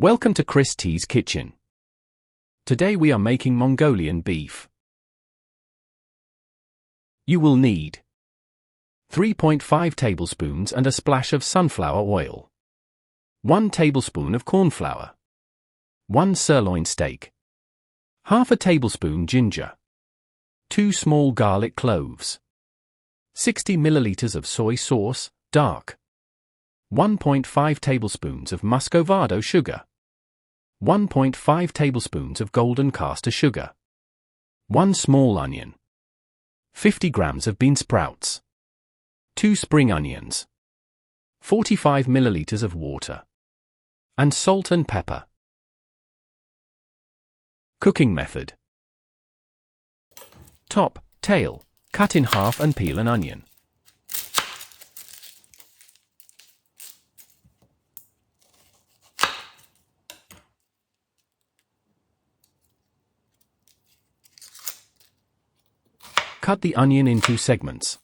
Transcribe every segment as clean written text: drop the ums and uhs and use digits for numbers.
Welcome to Chris T's Kitchen. Today we are making Mongolian beef. You will need 3.5 tablespoons and a splash of sunflower oil, 1 tablespoon of cornflour, 1 sirloin steak, half a tablespoon ginger, 2 small garlic cloves, 60 milliliters of soy sauce, dark, 1.5 tablespoons of Muscovado sugar, 1.5 tablespoons of golden caster sugar, 1 small onion, 50 grams of Beansprouts, 2 spring onions, 45 milliliters of water, and salt and pepper. Cooking method. Top, tail, cut in half and peel an onion. Cut the onion into segments.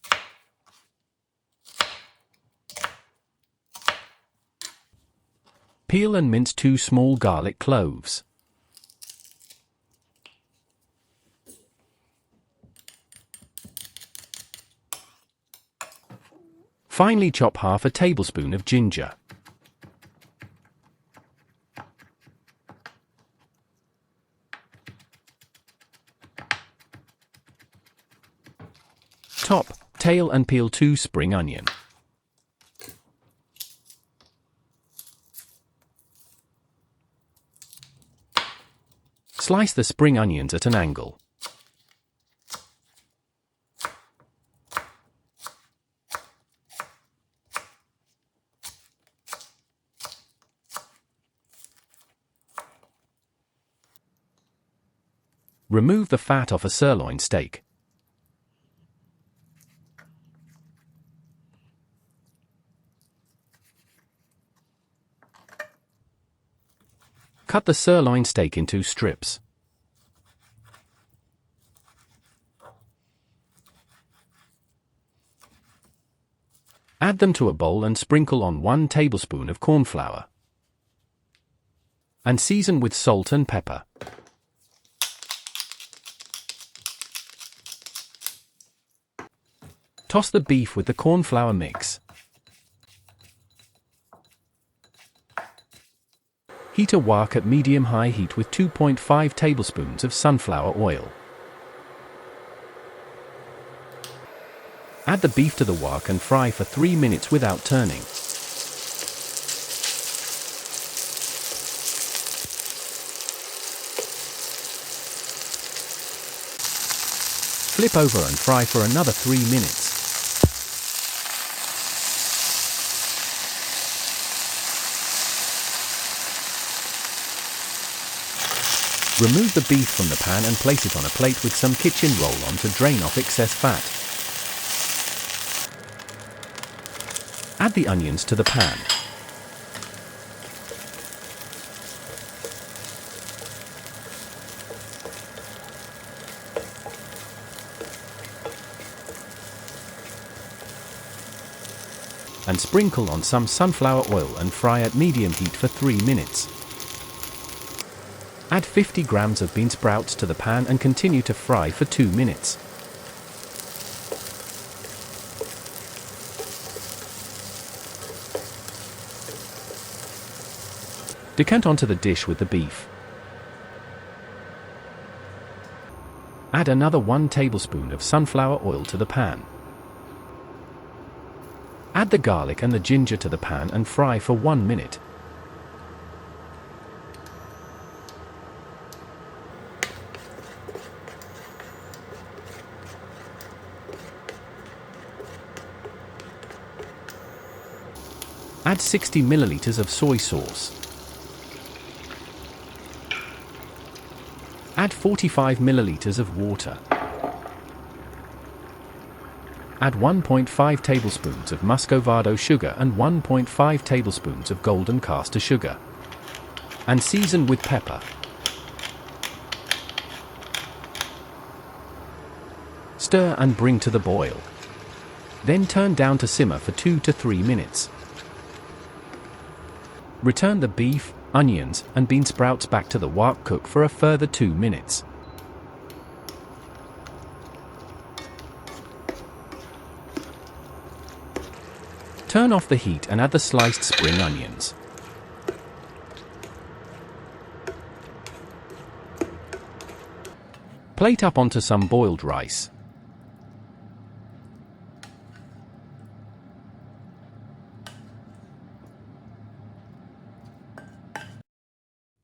Peel and mince 2 small garlic cloves. Finely chop half a tablespoon of ginger. Top, tail and peel 2 spring onion. Slice the spring onions at an angle. Remove the fat off a sirloin steak. Cut the sirloin steak into strips. Add them to a bowl and sprinkle on 1 tablespoon of cornflour. And season with salt and pepper. Toss the beef with the cornflour mix. Heat a wok at medium-high heat with 2.5 tablespoons of sunflower oil. Add the beef to the wok and fry for 3 minutes without turning. Flip over and fry for another 3 minutes. Remove the beef from the pan and place it on a plate with some kitchen roll-on to drain off excess fat. Add the onions to the pan. And sprinkle on some sunflower oil and fry at medium heat for 3 minutes. Add 50 grams of Beansprouts to the pan and continue to fry for 2 minutes. Decant onto the dish with the beef. Add another 1 tablespoon of sunflower oil to the pan. Add the garlic and the ginger to the pan and fry for 1 minute. Add 60 milliliters of soy sauce. Add 45 milliliters of water. Add 1.5 tablespoons of Muscovado sugar and 1.5 tablespoons of golden caster sugar. And season with pepper. Stir and bring to the boil. Then turn down to simmer for 2 to 3 minutes. Return the beef, onions, and bean sprouts back to the wok. Cook for a further 2 minutes. Turn off the heat and add the sliced spring onions. Plate up onto some boiled rice.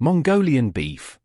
Mongolian beef.